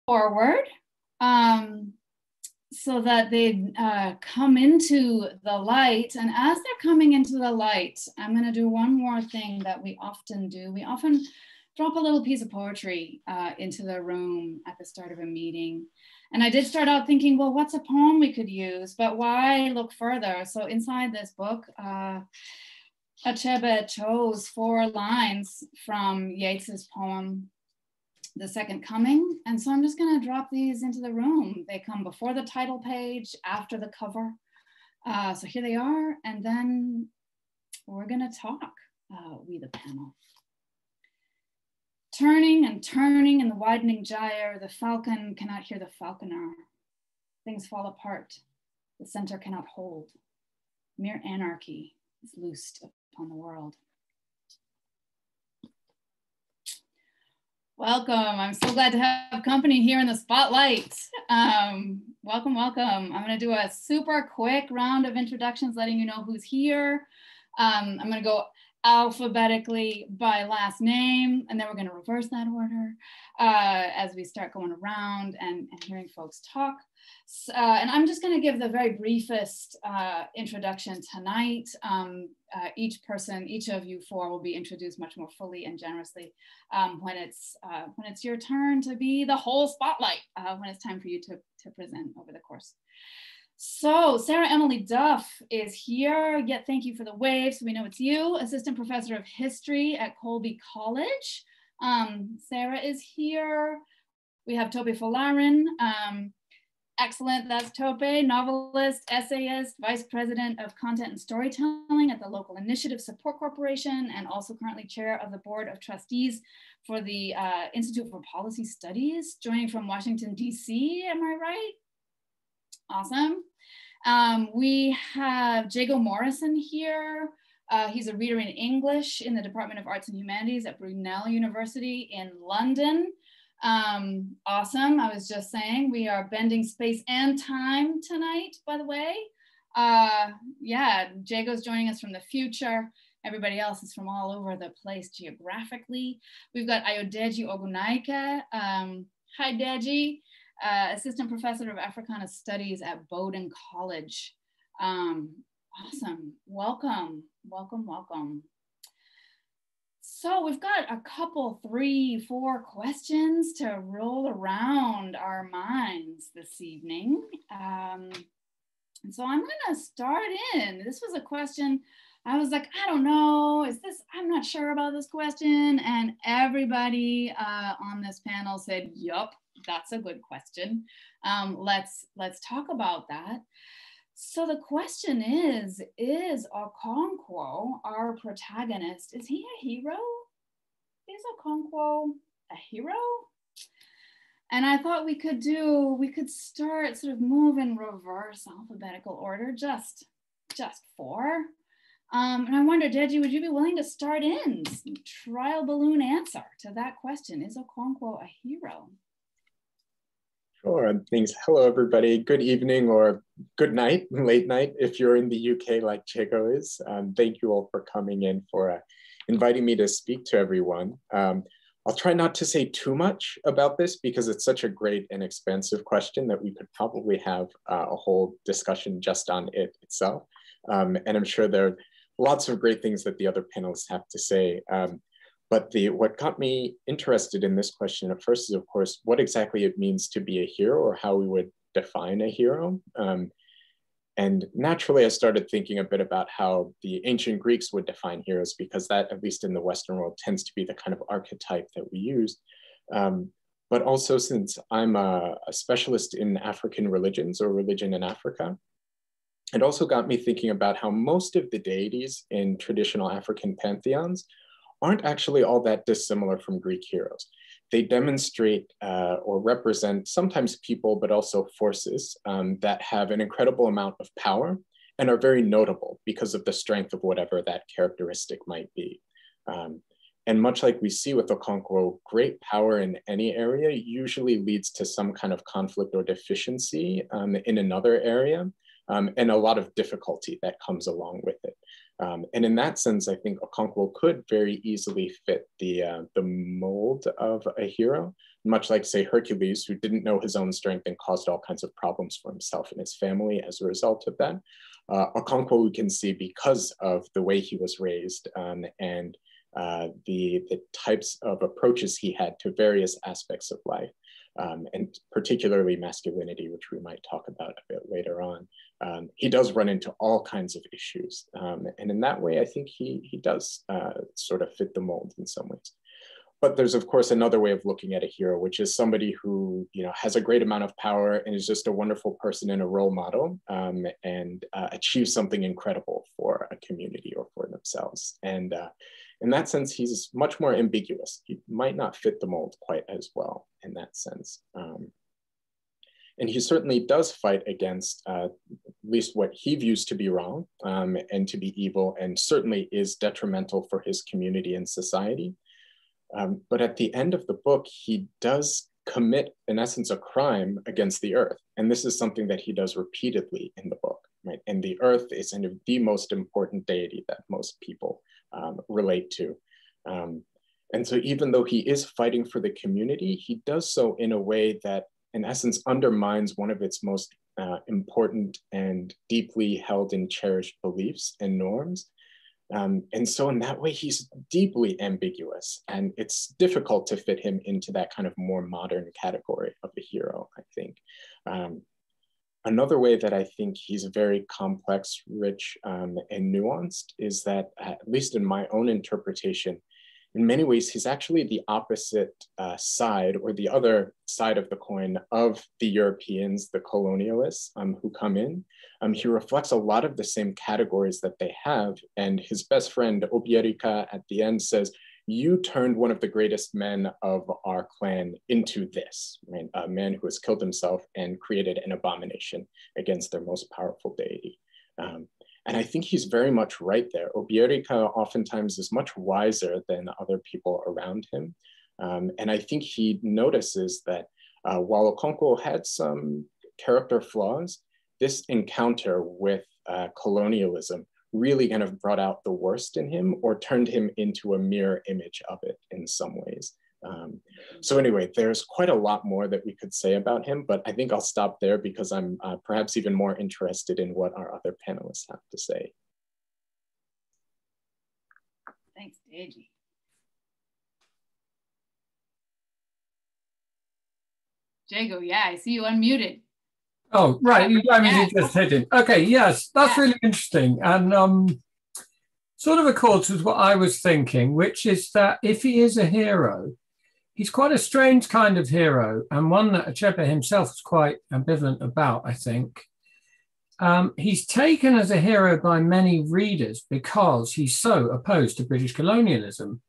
forward so that they come into the light. And as they're coming into the light, I'm going to do one more thing that we often do. We often drop a little piece of poetry into the room at the start of a meeting. And I did start out thinking, well, what's a poem we could use? But why look further? So inside this book, Achebe chose 4 lines from Yeats's poem, The Second Coming. And so I'm just gonna drop these into the room. They come before the title page, after the cover. So here they are, and then we're gonna talk, we the panel. Turning and turning in the widening gyre, the falcon cannot hear the falconer. Things fall apart, the center cannot hold. Mere anarchy is loosed upon the world. Welcome, I'm so glad to have company here in the spotlight. Welcome, welcome. I'm gonna do a super quick round of introductions, letting you know who's here. I'm gonna go alphabetically by last name, and then we're going to reverse that order as we start going around and hearing folks talk. And I'm just going to give the very briefest introduction tonight. Each person, each of you 4 will be introduced much more fully and generously when it's your turn to be the whole spotlight, when it's time for you to present over the course. So Sarah Emily Duff is here. Yet thank you for the wave, so we know it's you. Assistant Professor of History at Colby College. Sarah is here. We have Tope Folarin. Excellent, that's Tope, novelist, essayist, Vice President of Content and Storytelling at the Local Initiative Support Corporation, and also currently Chair of the Board of Trustees for the Institute for Policy Studies, joining from Washington, DC, am I right? Awesome. We have Jago Morrison here. He's a reader in English in the Department of Arts and Humanities at Brunel University in London. Awesome. I was just saying we are bending space and time tonight, by the way. Yeah, Jago's joining us from the future. Everybody else is from all over the place geographically. We've got Ayodeji Ogunnaike. Hi, Deji. Assistant Professor of Africana Studies at Bowdoin College. Awesome, welcome, welcome, welcome. So we've got a couple, 3, 4 questions to roll around our minds this evening. And so I'm gonna start in. This was a question, I was like, I don't know, I'm not sure about this question. And everybody on this panel said, yup, that's a good question. Let's talk about that. So the question is Okonkwo, our protagonist, is he a hero? Is Okonkwo a hero? And I thought we could start sort of move in reverse alphabetical order, just 4. And I wonder, Deji, would you be willing to start in trial balloon answer to that question? Is Okonkwo a hero? Sure, thanks. Hello, everybody. Good evening or good night, late night, if you're in the UK like Jago is. Thank you all for coming in, for inviting me to speak to everyone. I'll try not to say too much about this because it's such a great and expansive question that we could probably have a whole discussion just on it itself. And I'm sure there are lots of great things that the other panelists have to say. But what got me interested in this question at first is, of course, what exactly it means to be a hero, or how we would define a hero. And naturally, I started thinking a bit about how the ancient Greeks would define heroes, because that, at least in the Western world, tends to be the kind of archetype that we use. But also, since I'm a specialist in African religions, or religion in Africa, it also got me thinking about how most of the deities in traditional African pantheons aren't actually all that dissimilar from Greek heroes. They demonstrate or represent sometimes people, but also forces that have an incredible amount of power and are very notable because of the strength of whatever that characteristic might be. And much like we see with Okonkwo, great power in any area usually leads to some kind of conflict or deficiency in another area, and a lot of difficulty that comes along with it. And in that sense, I think Okonkwo could very easily fit the mold of a hero, much like, say, Hercules, who didn't know his own strength and caused all kinds of problems for himself and his family as a result of that. Okonkwo, we can see because of the way he was raised and the types of approaches he had to various aspects of life, and particularly masculinity, which we might talk about a bit later on. He does run into all kinds of issues. And in that way, I think he does sort of fit the mold in some ways. But there's, of course, another way of looking at a hero, which is somebody who, you know, has a great amount of power and is just a wonderful person and a role model, and achieves something incredible for a community or for themselves. And in that sense, he's much more ambiguous. He might not fit the mold quite as well in that sense. And he certainly does fight against at least what he views to be wrong and to be evil, and certainly is detrimental for his community and society. But at the end of the book, he does commit, in essence, a crime against the earth. And this is something that he does repeatedly in the book, right? And the earth is kind of the most important deity that most people relate to. And so even though he is fighting for the community, he does so in a way that, in essence, undermines one of its most important and deeply held and cherished beliefs and norms. And so in that way, he's deeply ambiguous, and it's difficult to fit him into that kind of more modern category of the hero, I think. Another way that I think he's very complex, rich, and nuanced is that, at least in my own interpretation, in many ways, he's actually the opposite side, or the other side of the coin, of the Europeans, the colonialists who come in. He reflects a lot of the same categories that they have. And his best friend, Obierika, at the end says, "You turned one of the greatest men of our clan into this," right? A man who has killed himself and created an abomination against their most powerful deity. And I think he's very much right there. Obierika oftentimes is much wiser than other people around him. And I think he notices that while Okonkwo had some character flaws, this encounter with colonialism really kind of brought out the worst in him, or turned him into a mirror image of it in some ways. So anyway, there's quite a lot more that we could say about him, but I think I'll stop there because I'm perhaps even more interested in what our other panelists have to say. Thanks, Deji. Jago, yeah, I see you unmuted. Oh, right. You just hit it. Okay, yes, that's really interesting. And sort of accords with what I was thinking, which is that if he is a hero, he's quite a strange kind of hero, and one that Achebe himself was quite ambivalent about, I think. He's taken as a hero by many readers because he's so opposed to British colonialism.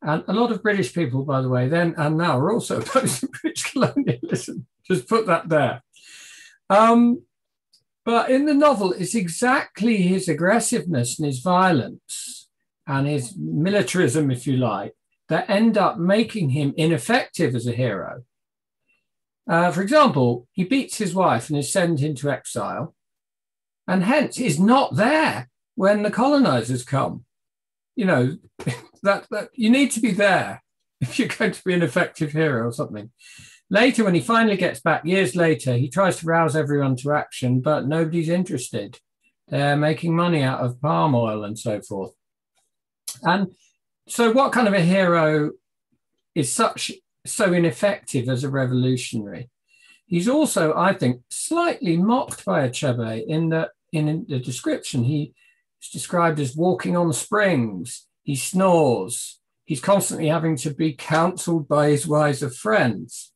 And a lot of British people, by the way, then and now are also opposed to British colonialism. Just put that there. But in the novel, it's exactly his aggressiveness and his violence and his militarism, if you like, that end up making him ineffective as a hero. For example, he beats his wife and is sent into exile, and hence is not there when the colonizers come. You know, that you need to be there if you're going to be an effective hero or something. Later, when he finally gets back, years later, he tries to rouse everyone to action, but nobody's interested. They're making money out of palm oil and so forth. And so what kind of a hero is so ineffective as a revolutionary? He's also, I think, slightly mocked by Achebe in that in the description, he is described as walking on springs. He snores. He's constantly having to be counseled by his wiser friends.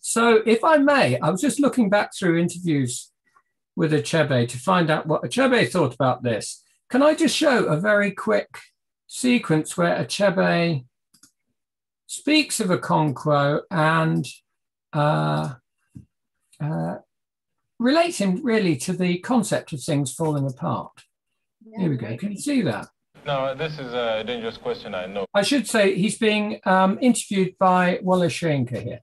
So if I may, I was just looking back through interviews with Achebe to find out what Achebe thought about this. Can I just show a very quick sequence where Achebe speaks of Okonkwo and relates him really to the concept of things falling apart. Yeah, here we go. Can you see that? No, this is a dangerous question, I know. I should say he's being interviewed by Wole Soyinka here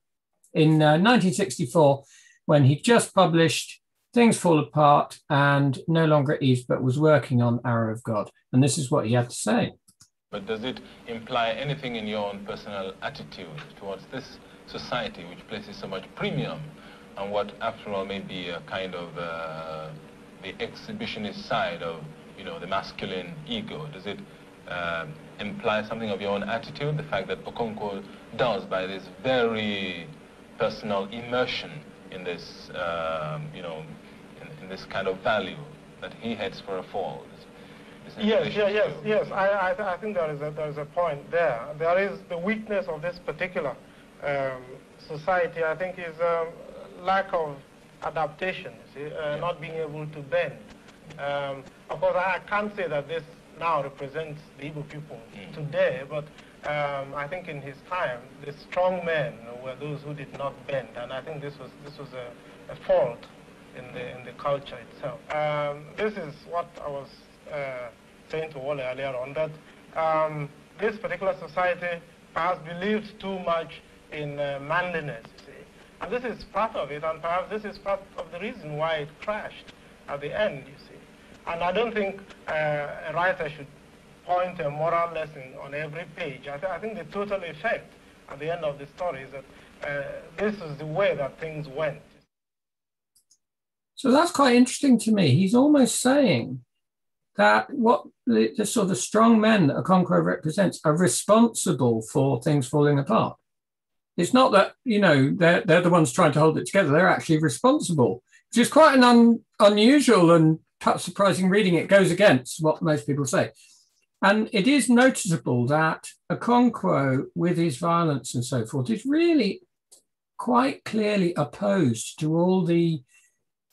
in 1964, when he just published Things Fall Apart and No Longer at Ease, but was working on Arrow of God. And this is what he had to say. But does it imply anything in your own personal attitude towards this society which places so much premium on what, after all, may be a kind of the exhibitionist side of, you know, the masculine ego? Does it imply something of your own attitude, the fact that Okonkwo does, by this very personal immersion in this, you know, in this kind of value, that he heads for a fall? Yes. I think there is a point there. There is the weakness of this particular society, I think, is lack of adaptation, you see, not being able to bend. Of course, I can't say that this now represents the Igbo people today, but I think in his time, the strong men were those who did not bend, and I think this was a fault in the culture itself. This is what I was saying to Wole earlier on, that this particular society perhaps believes too much in manliness, you see. And this is part of it, and perhaps this is part of the reason why it crashed at the end, you see. And I don't think a writer should point a moral lesson on every page. I think the total effect at the end of the story is that this is the way that things went. So that's quite interesting to me. He's almost saying that what the sort of strong men that Okonkwo represents are responsible for things falling apart. It's not that, you know, they're the ones trying to hold it together. They're actually responsible, which is quite an unusual and perhaps surprising reading. It goes against what most people say. And it is noticeable that Okonkwo, with his violence and so forth, is really quite clearly opposed to all the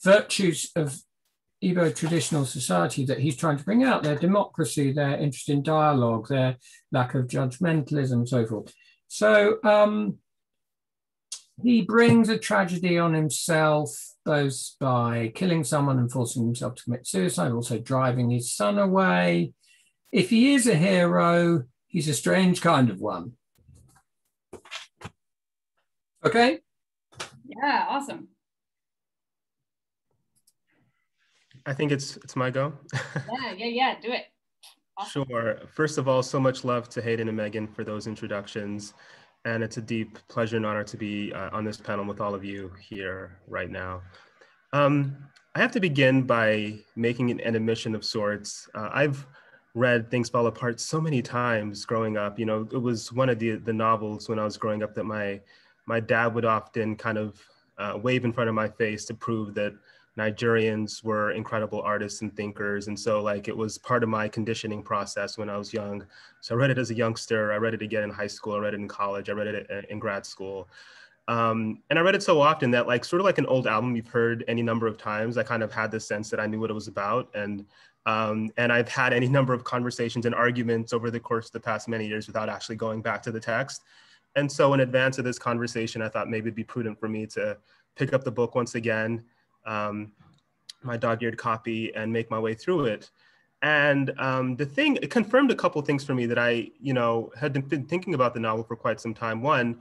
virtues of Igbo traditional society that he's trying to bring out, their democracy, their interest in dialogue, their lack of judgmentalism, and so forth. So he brings a tragedy on himself, both by killing someone and forcing himself to commit suicide, also driving his son away. If he is a hero, he's a strange kind of one. Okay? Yeah, awesome. I think it's my go. Yeah, do it. Awesome. Sure. First of all, so much love to Hayden and Megan for those introductions. And it's a deep pleasure and honor to be on this panel with all of you here right now. I have to begin by making an admission of sorts. I've read Things Fall Apart so many times growing up. You know, it was one of the novels when I was growing up that my dad would often kind of wave in front of my face to prove that Nigerians were incredible artists and thinkers. And so like it was part of my conditioning process when I was young. So I read it as a youngster. I read it again in high school. I read it in college. I read it in grad school. And I read it so often that like sort of like an old album you've heard any number of times, I kind of had this sense that I knew what it was about. And I've had any number of conversations and arguments over the course of the past many years without actually going back to the text. And so in advance of this conversation, I thought maybe it'd be prudent for me to pick up the book once again, my dog-eared copy, and make my way through it. And it confirmed a couple of things for me that I, you know, had been thinking about the novel for quite some time. One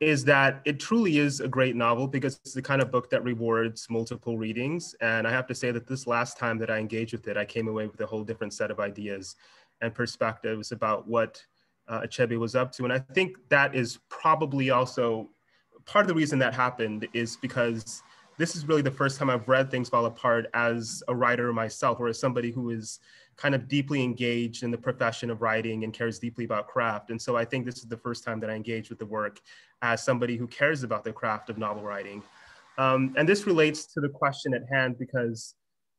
is that it truly is a great novel because it's the kind of book that rewards multiple readings. And I have to say that this last time that I engaged with it, I came away with a whole different set of ideas and perspectives about what Achebe was up to. And I think that is probably also part of the reason that happened is because this is really the first time I've read Things Fall Apart as a writer myself, or as somebody who is kind of deeply engaged in the profession of writing and cares deeply about craft. And so I think this is the first time that I engage with the work as somebody who cares about the craft of novel writing. And this relates to the question at hand because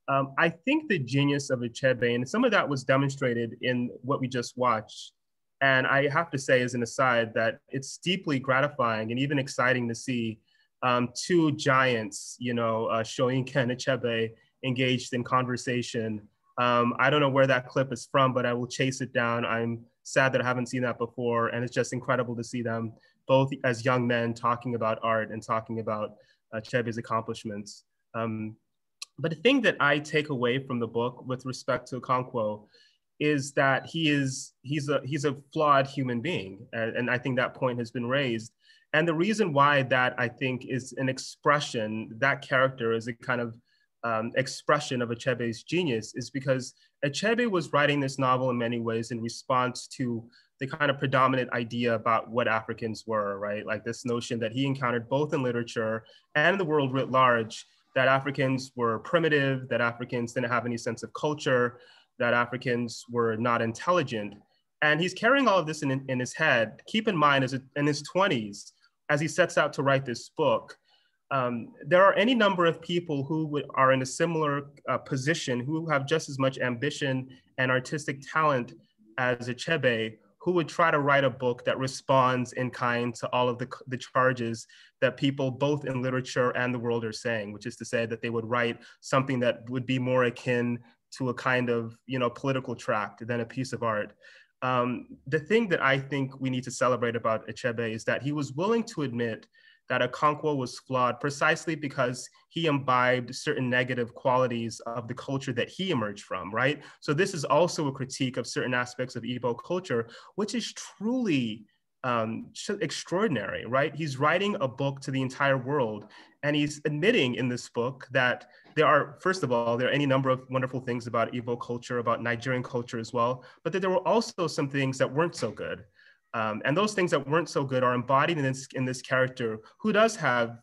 I think the genius of Achebe, and some of that was demonstrated in what we just watched. And I have to say as an aside that it's deeply gratifying and even exciting to see two giants, you know, Soyinka and Achebe engaged in conversation. I don't know where that clip is from, but I will chase it down. I'm sad that I haven't seen that before. And it's just incredible to see them both as young men talking about art and talking about Achebe's accomplishments. But the thing that I take away from the book with respect to Okonkwo is that he's a flawed human being. And I think that point has been raised. And the reason why that I think is an expression, that character is a kind of expression of Achebe's genius is because Achebe was writing this novel in many ways in response to the kind of predominant idea about what Africans were, right? Like this notion that he encountered both in literature and the world writ large, that Africans were primitive, that Africans didn't have any sense of culture, that Africans were not intelligent. And he's carrying all of this in his head. Keep in mind, in his 20s, as he sets out to write this book, there are any number of people who are in a similar position, who have just as much ambition and artistic talent as Achebe, who would try to write a book that responds in kind to all of the charges that people both in literature and the world are saying, which is to say that they would write something that would be more akin to a kind of, political tract than a piece of art. The thing that I think we need to celebrate about Achebe is that he was willing to admit that Okonkwo was flawed precisely because he imbibed certain negative qualities of the culture that he emerged from, right? So this is also a critique of certain aspects of Igbo culture, which is truly extraordinary, right? He's writing a book to the entire world, and he's admitting in this book that first of all, there are any number of wonderful things about Igbo culture, about Nigerian culture as well, but that there were also some things that weren't so good. And those things that weren't so good are embodied in this character, who does have,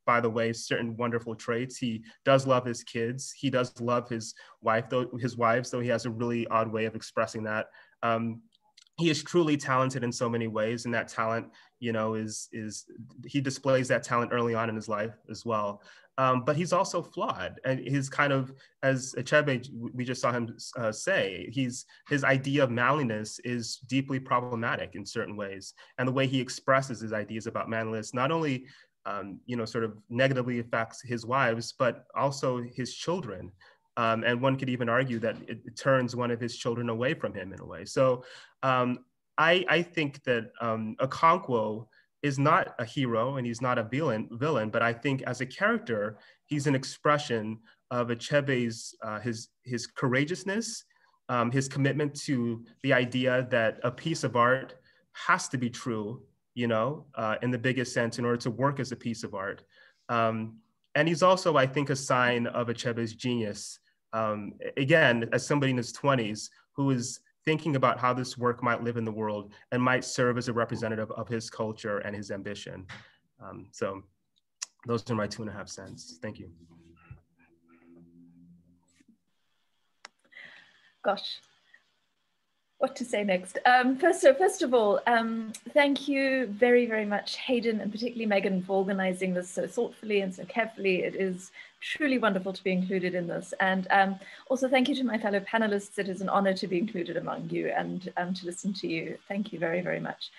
by the way, certain wonderful traits. He does love his kids. He does love his wives, though he has a really odd way of expressing that. He is truly talented in so many ways, and that talent, he displays that talent early on in his life as well. But he's also flawed, and his kind of, as Achebe, we just saw him say, his idea of manliness is deeply problematic in certain ways, and the way he expresses his ideas about manliness not only, sort of negatively affects his wives, but also his children. And one could even argue that it turns one of his children away from him in a way. So I think that Okonkwo is not a hero and he's not a villain, but I think as a character, he's an expression of Achebe's, his courageousness, his commitment to the idea that a piece of art has to be true, in the biggest sense in order to work as a piece of art. And he's also, I think, a sign of Achebe's genius. Again, as somebody in his 20s who is thinking about how this work might live in the world and might serve as a representative of his culture and his ambition. So those are my 2.5 cents. Thank you. Gosh, what to say next? First of all, thank you very, very much, Hayden, and particularly Megan, for organizing this so thoughtfully and so carefully. It is truly wonderful to be included in this. And also thank you to my fellow panelists. It is an honor to be included among you and to listen to you. Thank you very, very much.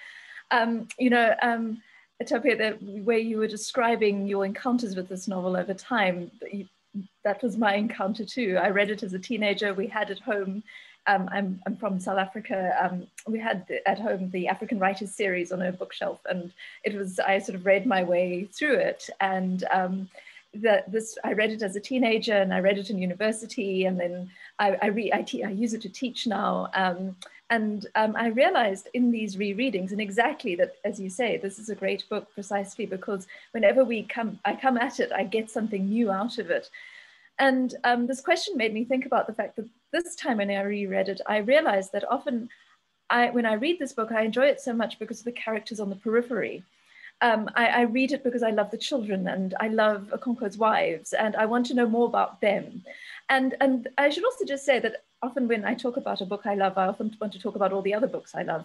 Tope, the way you were describing your encounters with this novel over time, that was my encounter too. I read it as a teenager. We had at home, I'm from South Africa. We had at home the African Writers series on a bookshelf, and I sort of read my way through it. And I read it as a teenager, and I read it in university, and then I use it to teach now. I realized in these rereadings, and exactly that, as you say, this is a great book precisely because whenever I come at it, I get something new out of it. And this question made me think about the fact that this time when I reread it, I realized that often when I read this book, I enjoy it so much because of the characters on the periphery. I read it because I love the children and I love Okonkwo's wives and I want to know more about them. And I should also just say that often when I talk about a book I love, I often want to talk about all the other books I love.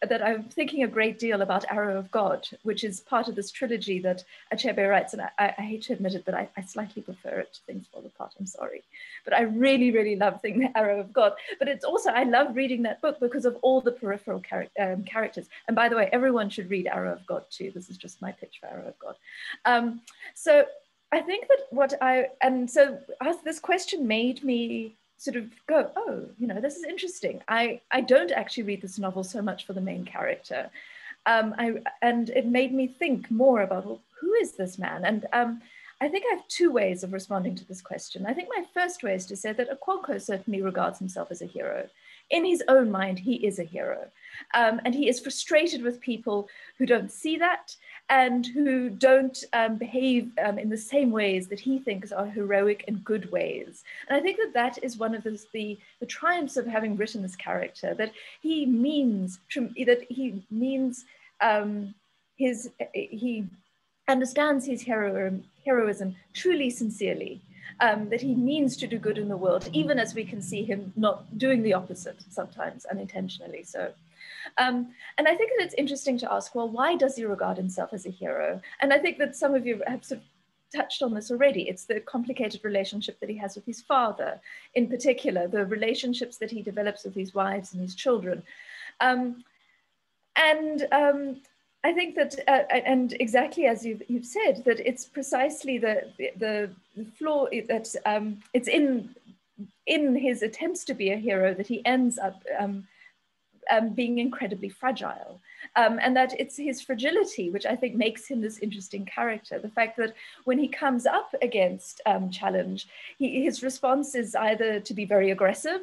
That I'm thinking a great deal about Arrow of God, which is part of this trilogy that Achebe writes. And I hate to admit it, but I slightly prefer it to Things Fall Apart, I'm sorry. But I really, really love Arrow of God. But it's also, I love reading that book because of all the peripheral characters. And by the way, everyone should read Arrow of God too. This is just my pitch for Arrow of God. So I think that this question made me sort of go, oh, this is interesting. I don't actually read this novel so much for the main character. And it made me think more about, well, who is this man? And I think I have 2 ways of responding to this question. I think my first way is to say that Okonkwo certainly regards himself as a hero. In his own mind, he is a hero. And he is frustrated with people who don't see that. and who don't behave in the same ways that he thinks are heroic and good ways. And I think that that is one of the triumphs of having written this character, that he understands his heroism truly, sincerely, that he means to do good in the world, even as we can see him not doing the opposite, sometimes unintentionally so. And I think that it's interesting to ask, well, why does he regard himself as a hero? And I think that some of you have sort of touched on this already. It's the complicated relationship that he has with his father, in particular, the relationships that he develops with his wives and his children. I think that, and exactly as you've said, that it's precisely the flaw that it's in his attempts to be a hero that he ends up being incredibly fragile. And that it's his fragility, which I think makes him this interesting character. The fact that when he comes up against challenge, his response is either to be very aggressive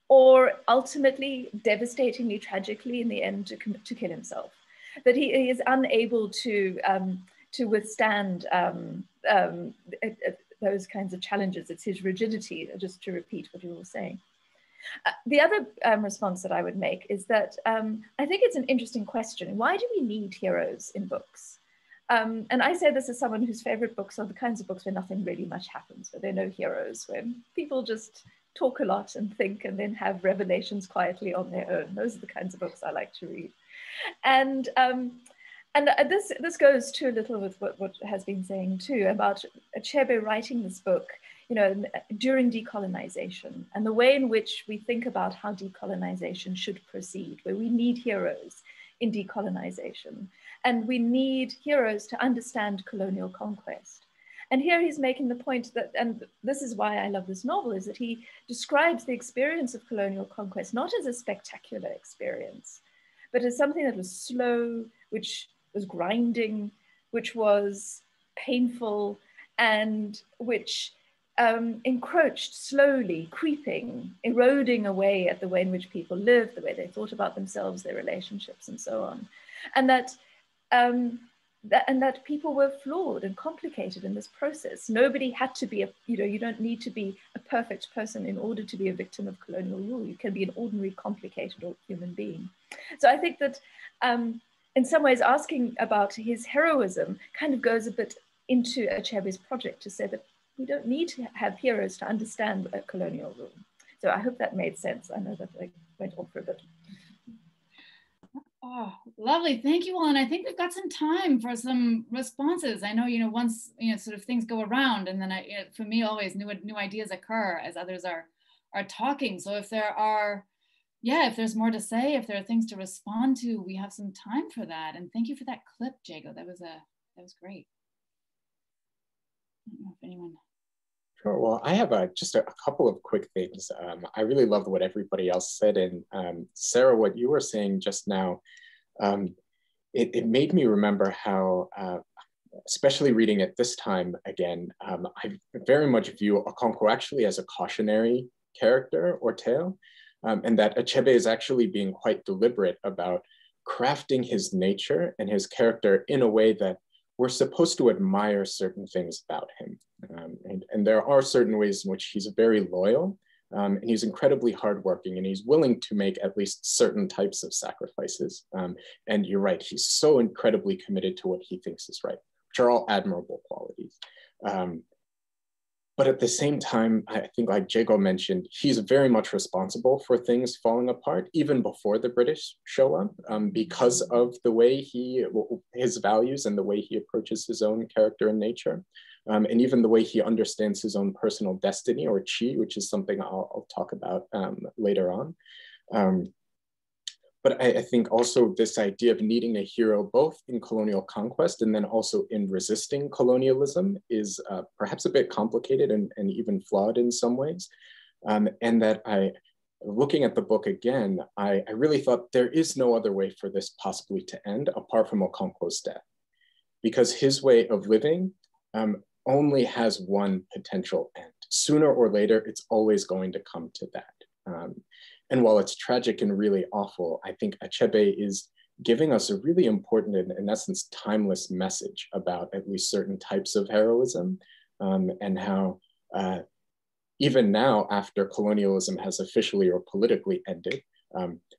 or ultimately, devastatingly, tragically, in the end, to kill himself. That he is unable to withstand those kinds of challenges. It's his rigidity, just to repeat what you were saying. The other response that I would make is that I think it's an interesting question. Why do we need heroes in books? And I say this as someone whose favorite books are the kinds of books where nothing really much happens, where there are no heroes, where people just talk a lot and think and then have revelations quietly on their own. Those are the kinds of books I like to read. And this goes too a little with what has been saying too about Achebe writing this book, you know, during decolonization, and the way in which we think about how decolonization should proceed, where we need heroes in decolonization, and we need heroes to understand colonial conquest. And here he's making the point that, and this is why I love this novel, is that he describes the experience of colonial conquest not as a spectacular experience, but as something that was slow, which was grinding, which was painful, and which encroached slowly, creeping, eroding away at the way in which people lived, the way they thought about themselves, their relationships, and so on. And that people were flawed and complicated in this process. Nobody had to be you don't need to be a perfect person in order to be a victim of colonial rule. You can be an ordinary, complicated human being. So I think that in some ways asking about his heroism kind of goes a bit into Achebe's project to say that we don't need to have heroes to understand a colonial rule. So I hope that made sense. I know that I went on for a bit. Oh, lovely. Thank you all. And I think we've got some time for some responses. I know, once, sort of things go around, and then for me, always new ideas occur as others are talking. So if there are, if there's more to say, if there are things to respond to, we have some time for that. And thank you for that clip, Jago. That was great. I don't know if anyone. Sure. Well, I have just a couple of quick things. I really loved what everybody else said. And Sarah, what you were saying just now, it made me remember how, especially reading it this time again, I very much view Okonkwo actually as a cautionary character or tale, and that Achebe is actually being quite deliberate about crafting his nature and his character in a way that we're supposed to admire certain things about him. And there are certain ways in which he's very loyal, and he's incredibly hardworking, and he's willing to make at least certain types of sacrifices. And you're right, he's so incredibly committed to what he thinks is right, which are all admirable qualities. But at the same time, I think, like Jago mentioned, he's very much responsible for things falling apart, even before the British show up, because of the way his values and the way he approaches his own character and nature, and even the way he understands his own personal destiny, or chi, which is something I'll talk about later on. But I think also this idea of needing a hero both in colonial conquest and then also in resisting colonialism is perhaps a bit complicated and even flawed in some ways. And that looking at the book again, I really thought there is no other way for this possibly to end apart from Okonkwo's death, because his way of living only has one potential end. Sooner or later, it's always going to come to that. And while it's tragic and really awful, I think Achebe is giving us a really important, in essence, timeless message about at least certain types of heroism, and how even now, after colonialism has officially or politically ended,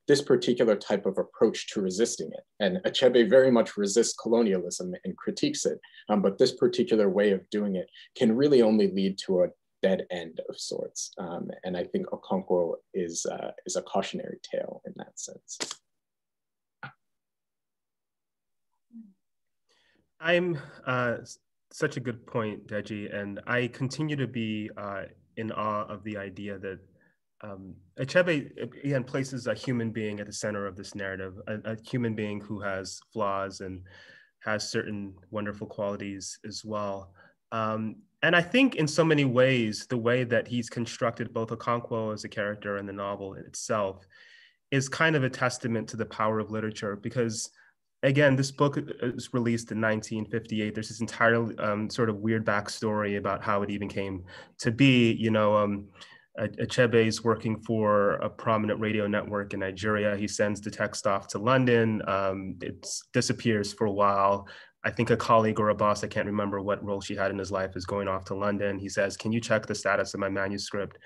this particular type of approach to resisting it, and Achebe very much resists colonialism and critiques it, but this particular way of doing it can really only lead to a dead end of sorts. And I think Okonkwo is a cautionary tale in that sense. I'm such a good point, Deji, and I continue to be in awe of the idea that Achebe, again, places a human being at the center of this narrative, a human being who has flaws and has certain wonderful qualities as well. And I think in so many ways, the way that he's constructed both Okonkwo as a character and the novel itself is kind of a testament to the power of literature, because again, this book was released in 1958. There's this entire sort of weird backstory about how it even came to be. You know, Achebe is working for a prominent radio network in Nigeria. He sends the text off to London. It disappears for a while. I think a colleague or a boss, I can't remember what role she had in his life, is going off to London. He says, "Can you check the status of my manuscript?"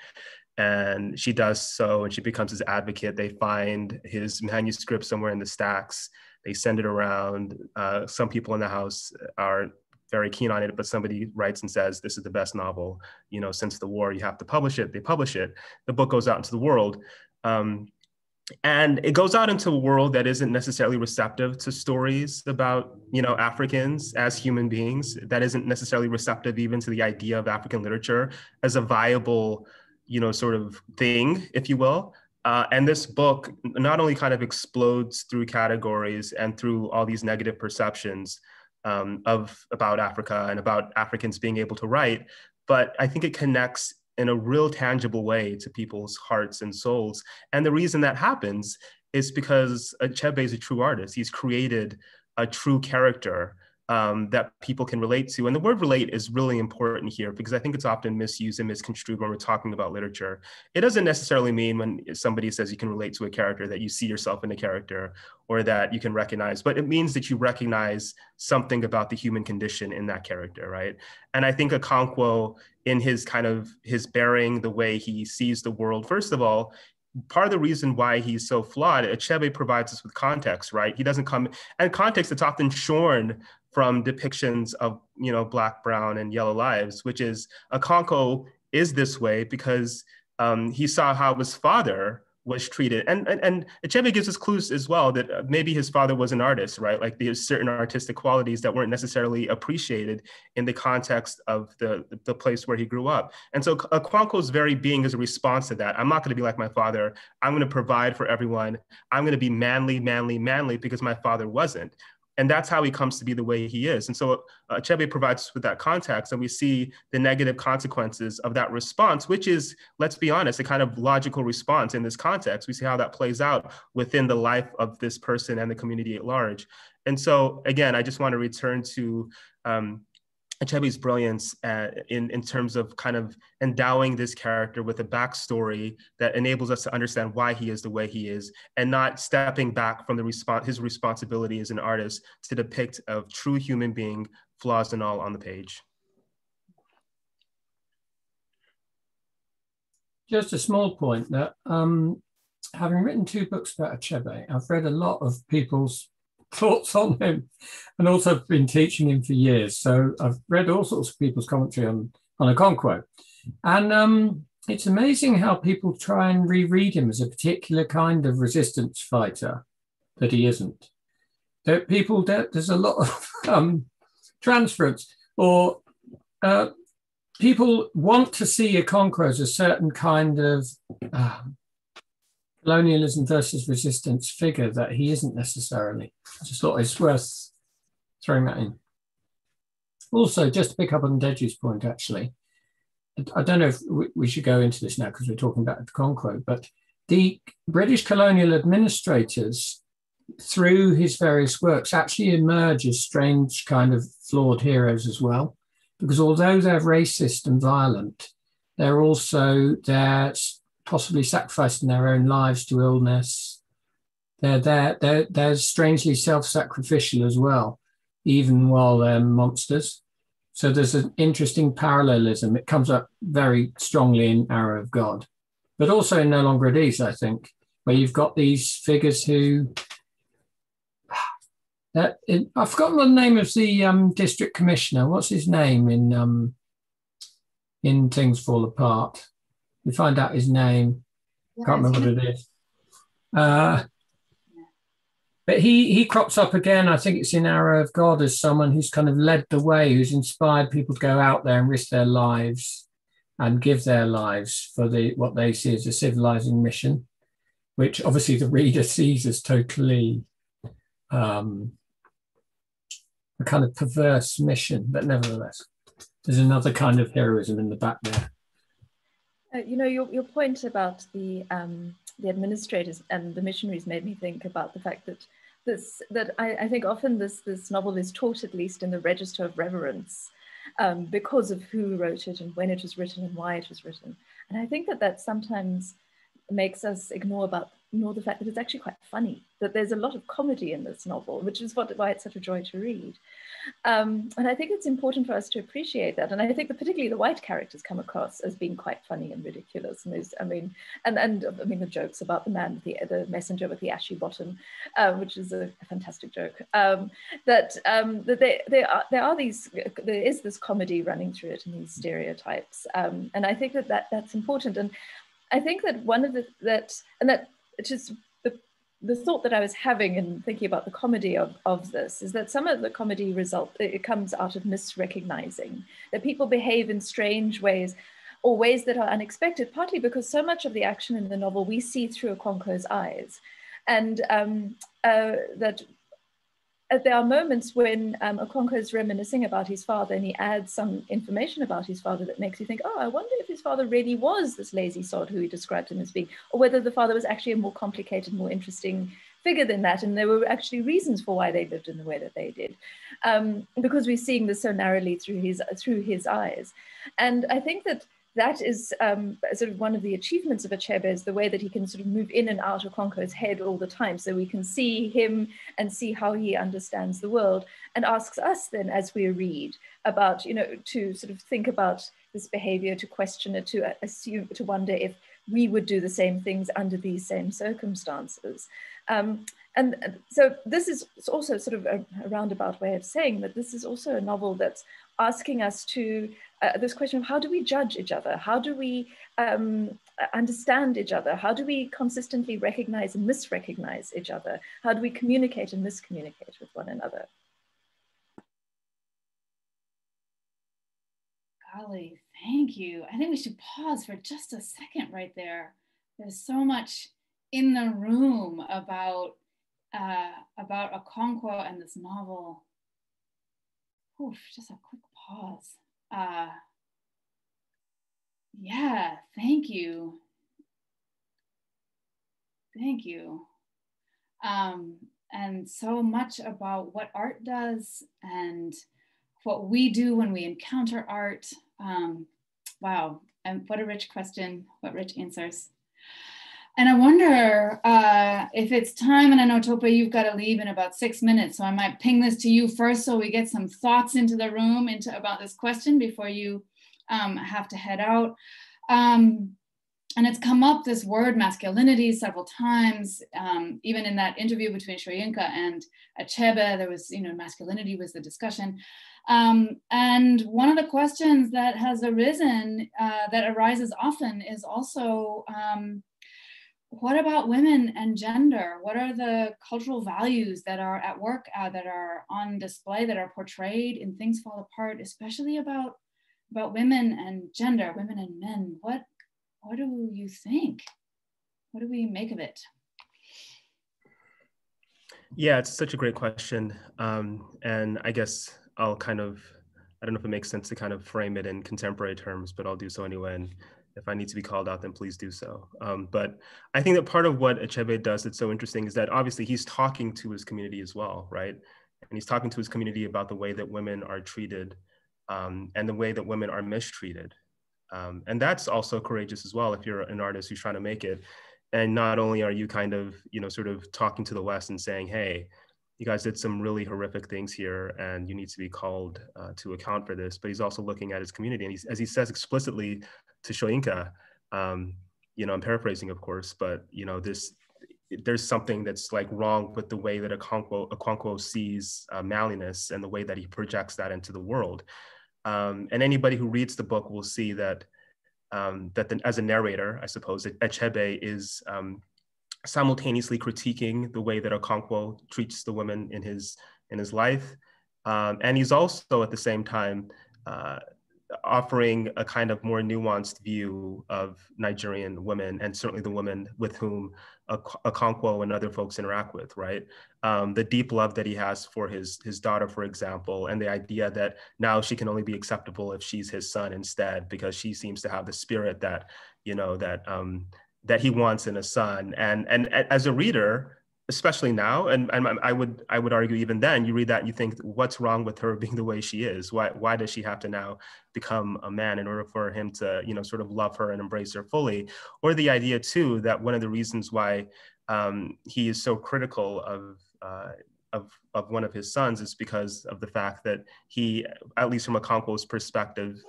And she does so, and she becomes his advocate. They find his manuscript somewhere in the stacks. They send it around. Some people in the house are very keen on it, but somebody writes and says, "This is the best novel, you know, since the war, you have to publish it." They publish it. The book goes out into the world. And it goes out into a world that isn't necessarily receptive to stories about, you know, Africans as human beings, that isn't necessarily receptive even to the idea of African literature as a viable, you know, sort of thing, if you will. And this book not only kind of explodes through categories and through all these negative perceptions about Africa and about Africans being able to write, but I think it connects in a real tangible way to people's hearts and souls. And the reason that happens is because Achebe is a true artist. He's created a true character that people can relate to. And the word relate is really important here, because I think it's often misused and misconstrued when we're talking about literature. It doesn't necessarily mean when somebody says you can relate to a character that you see yourself in the character or that you can recognize, but it means that you recognize something about the human condition in that character, right? And I think Okonkwo, in his kind of his bearing, the way he sees the world, first of all, part of the reason why he's so flawed, Achebe provides us with context, right? He doesn't come, and context that's often shorn from depictions of, you know, Black, brown, and yellow lives, which is Okonkwo is this way because he saw how his father was treated. And Achebe gives us clues as well that maybe his father was an artist, right? Like there's certain artistic qualities that weren't necessarily appreciated in the context of the place where he grew up. And so Okonkwo's very being is a response to that. I'm not gonna be like my father. I'm gonna provide for everyone. I'm gonna be manly, manly, manly because my father wasn't. And that's how he comes to be the way he is. And so Achebe provides us with that context, and we see the negative consequences of that response, which is, let's be honest, a kind of logical response in this context. We see how that plays out within the life of this person and the community at large. And so, again, I just want to return to Achebe's brilliance in terms of kind of endowing this character with a backstory that enables us to understand why he is the way he is, and not stepping back from his responsibility as an artist to depict a true human being, flaws and all, on the page. Just a small point that having written 2 books about Achebe, I've read a lot of people's thoughts on him, and also been teaching him for years. So I've read all sorts of people's commentary on Okonkwo. And it's amazing how people try and reread him as a particular kind of resistance fighter that he isn't. There's a lot of transference, or people want to see Okonkwo as a certain kind of colonialism versus resistance figure that he isn't necessarily. I just thought it's worth throwing that in. Also, just to pick up on Deji's point, actually, I don't know if we should go into this now because we're talking about Okonkwo, but the British colonial administrators, through his various works, actually emerge as strange kind of flawed heroes as well, because although they're racist and violent, they're possibly sacrificing their own lives to illness. They're strangely self-sacrificial as well, even while they're monsters. So there's an interesting parallelism. It comes up very strongly in Arrow of God, but also in No Longer at Ease, I think, where you've got these figures who, I've forgotten the name of the district commissioner. What's his name in Things Fall Apart? We find out his name. Can't remember what it is. But he crops up again. I think it's in Arrow of God as someone who's kind of led the way, who's inspired people to go out there and risk their lives and give their lives for what they see as a civilizing mission, which obviously the reader sees as totally a kind of perverse mission. But nevertheless, there's another kind of heroism in the back there. You know, your point about the administrators and the missionaries made me think about the fact that I think often this novel is taught, at least in the register of reverence, because of who wrote it and when it was written and why it was written. And I think that sometimes makes us ignore the fact that it's actually quite funny, that there's a lot of comedy in this novel, which is why it's such a joy to read. And I think it's important for us to appreciate that. And I think that particularly the white characters come across as being quite funny and ridiculous. And the jokes about the man, the messenger with the ashy bottom, which is a fantastic joke. There is this comedy running through it and these stereotypes. And I think that's important. And I think that the thought that I was having in thinking about the comedy of this is that some of the comedy it comes out of misrecognizing, that people behave in strange ways or ways that are unexpected, partly because so much of the action in the novel we see through Okonkwo's eyes. And that there are moments when Okonkwo is reminiscing about his father and he adds some information about his father that makes you think, oh, I wonder if his father really was this lazy sod who he described him as being, or whether the father was actually a more complicated, more interesting figure than that. And there were actually reasons for why they lived in the way that they did, because we're seeing this so narrowly through his eyes. And I think that is sort of one of the achievements of Achebe, is the way that he can sort of move in and out of Okonkwo's head all the time. So we can see him and see how he understands the world, and asks us then as we read about, to sort of think about this behavior, to question it, to assume, to wonder if we would do the same things under these same circumstances. And so this is also sort of a roundabout way of saying that this is also a novel that's asking us to this question of how do we judge each other? How do we understand each other? How do we consistently recognize and misrecognize each other? How do we communicate and miscommunicate with one another? Golly, thank you. I think we should pause for just a second right there. There's so much in the room about Okonkwo and this novel. Oof, just a quick pause. Yeah, thank you. Thank you. And so much about what art does and what we do when we encounter art. Wow, and what a rich question, what rich answers. And I wonder if it's time, and I know Tope, you've got to leave in about 6 minutes, so I might ping this to you first so we get some thoughts into the room about this question before you have to head out. And it's come up, this word masculinity, several times, even in that interview between Shoyinka and Achebe, there was, masculinity was the discussion. And one of the questions that has arisen, that arises often, is also, what about women and gender? What are the cultural values that are at work, that are on display, that are portrayed in Things Fall Apart, especially about women and gender, women and men? What do you think? What do we make of it? Yeah, it's such a great question. And I guess I don't know if it makes sense to kind of frame it in contemporary terms, but I'll do so anyway. And if I need to be called out, then please do so. But I think that part of what Achebe does that's so interesting is that obviously he's talking to his community as well, right? And he's talking to his community about the way that women are treated and the way that women are mistreated. And that's also courageous as well if you're an artist who's trying to make it. and not only are you kind of, sort of talking to the West and saying, hey, you guys did some really horrific things here and you need to be called to account for this, but he's also looking at his community. And as he says explicitly to Shoinka, I'm paraphrasing, of course, but, there's something that's like wrong with the way that Okonkwo sees manliness and the way that he projects that into the world. And anybody who reads the book will see that as a narrator, I suppose, Achebe is simultaneously critiquing the way that Okonkwo treats the women in his life. And he's also at the same time offering a kind of more nuanced view of Nigerian women, and certainly the women with whom Okonkwo and other folks interact with, right? The deep love that he has for his daughter, for example, and the idea that now she can only be acceptable if she's his son instead, because she seems to have the spirit that, that he wants in a son. And as a reader, especially now, and I would argue even then, you read that and you think, what's wrong with her being the way she is? Why does she have to now become a man in order for him to, sort of love her and embrace her fully? Or the idea too, that one of the reasons why he is so critical of one of his sons is because of the fact that he, at least from Okonkwo's perspective,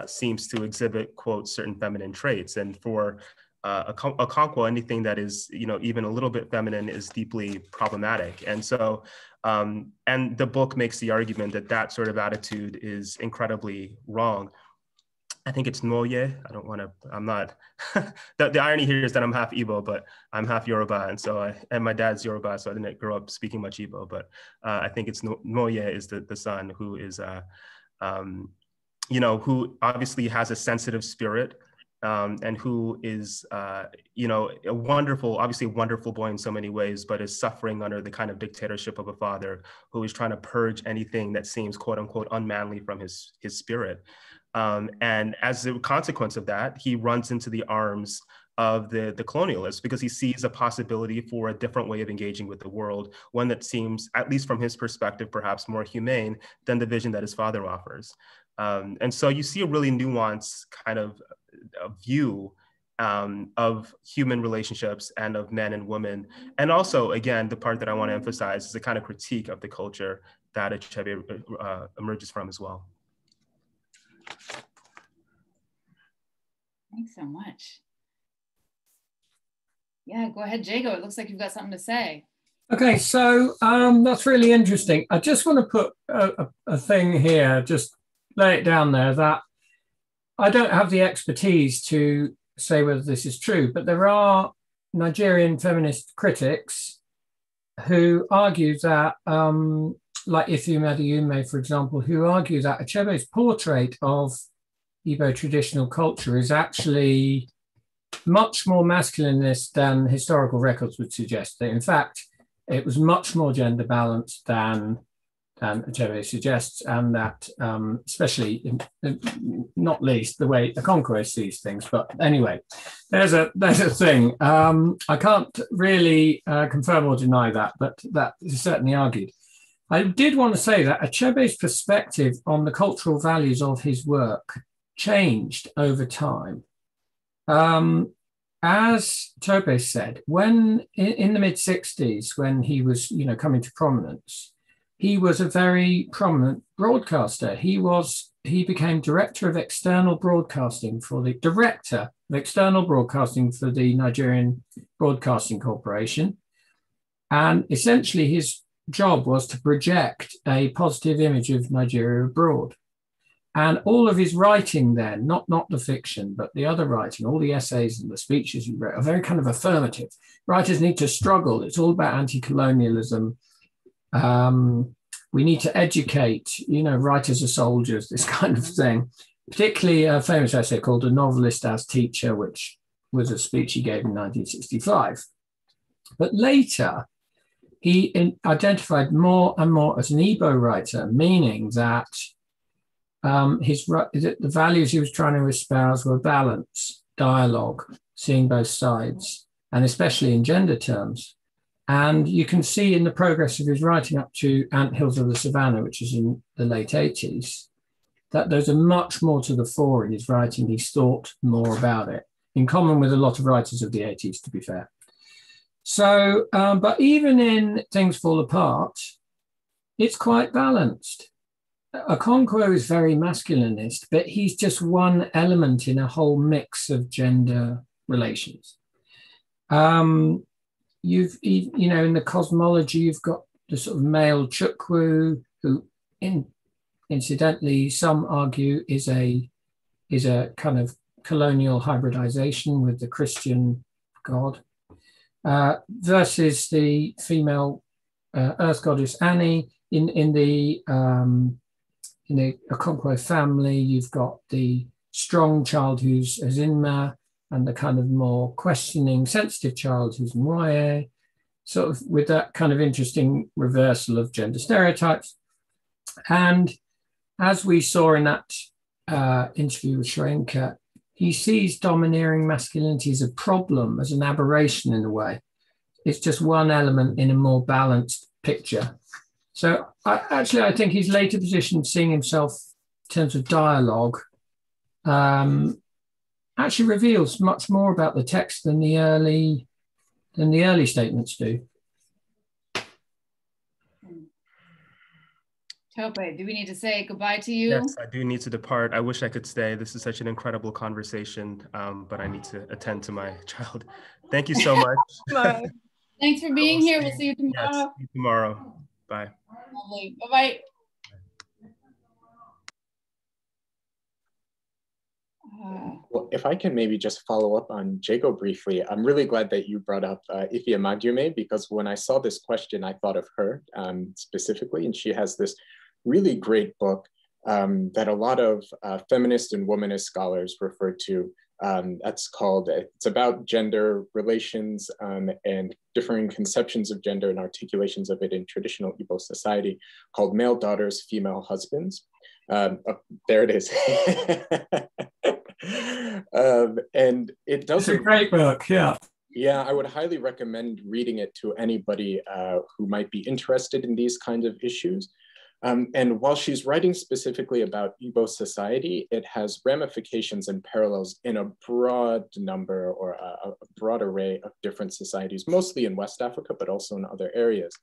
seems to exhibit, quote, certain feminine traits. And for Okonkwo, anything that is, even a little bit feminine is deeply problematic. And so, and the book makes the argument that sort of attitude is incredibly wrong. I think it's Noye. I'm not, the irony here is that I'm half Igbo, but I'm half Yoruba. And so, and my dad's Yoruba, so I didn't grow up speaking much Igbo, but I think it's Noye is the son who is, who obviously has a sensitive spirit, and who is, obviously a wonderful boy in so many ways, but is suffering under the kind of dictatorship of a father who is trying to purge anything that seems, quote unquote, unmanly from his spirit. And as a consequence of that, he runs into the arms of the colonialists because he sees a possibility for a different way of engaging with the world, one that seems, at least from his perspective, perhaps more humane than the vision that his father offers. And so you see a really nuanced kind of a view of human relationships and of men and women. And also, again, the part that I want to emphasize is a kind of critique of the culture that Achebe emerges from as well. Thanks so much. Yeah, go ahead, Jago. It looks like you've got something to say. Okay, so that's really interesting. I just want to put a thing here, just lay it down there, that I don't have the expertise to say whether this is true, but there are Nigerian feminist critics who argue that, like Ifeoma Adeyume, for example, who argue that Achebe's portrait of Igbo traditional culture is actually much more masculinist than historical records would suggest. That in fact, it was much more gender balanced than Achebe suggests, and that especially, not least, the way Okonkwo sees things. But anyway, there's a thing. I can't really confirm or deny that, but that is certainly argued. I did want to say that Achebe's perspective on the cultural values of his work changed over time. As Tope said, when in the mid-60s, when he was coming to prominence, he was a very prominent broadcaster. He became director of external broadcasting for the Nigerian Broadcasting Corporation. And essentially his job was to project a positive image of Nigeria abroad. And all of his writing then, not the fiction, but the other writing, all the essays and the speeches he wrote are very kind of affirmative. Writers need to struggle. It's all about anti-colonialism. We need to educate, writers are soldiers, this kind of thing. Particularly a famous essay called A Novelist as Teacher, which was a speech he gave in 1965. But later, he identified more and more as an Igbo writer, meaning that the values he was trying to espouse were balance, dialogue, seeing both sides, and especially in gender terms. And you can see in the progress of his writing up to Ant Hills of the Savannah, which is in the late 80s, that there's a much more to the fore in his writing. He's thought more about it. in common with a lot of writers of the 80s, to be fair. So, but even in Things Fall Apart, it's quite balanced. Okonkwo is very masculinist, but he's just one element in a whole mix of gender relations. You know, in the cosmology, you've got the sort of male Chukwu, who incidentally, some argue is a kind of colonial hybridization with the Christian God, versus the female earth goddess Annie. In the Okonkwo family, you've got the strong child who's Azinma, and the kind of more questioning, sensitive child who's Mwaye, sort of with that kind of interesting reversal of gender stereotypes. And as we saw in that interview with Shrenka, he sees domineering masculinity as a problem, as an aberration in a way. It's just one element in a more balanced picture. So I think his later position, seeing himself in terms of dialogue, actually reveals much more about the text than the early statements do. Tope, do we need to say goodbye to you? Yes, I do need to depart. I wish I could stay. This is such an incredible conversation, but I need to attend to my child. Thank you so much. Thanks for being here. We'll see you tomorrow. Yes, see you tomorrow. Bye. Lovely. Bye-bye. Well, if I can maybe just follow up on Jago briefly, I'm really glad that you brought up Ife Amadume, because when I saw this question, I thought of her specifically, and she has this really great book that a lot of feminist and womanist scholars refer to. That's called, it's about gender relations and differing conceptions of gender and articulations of it in traditional Igbo society, called Male Daughters, Female Husbands. Oh, there it is. And it does. It's a great book, yeah. Yeah, I would highly recommend reading it to anybody who might be interested in these kinds of issues. And while she's writing specifically about Igbo society, it has ramifications and parallels in a broad number or a broad array of different societies, mostly in West Africa, but also in other areas.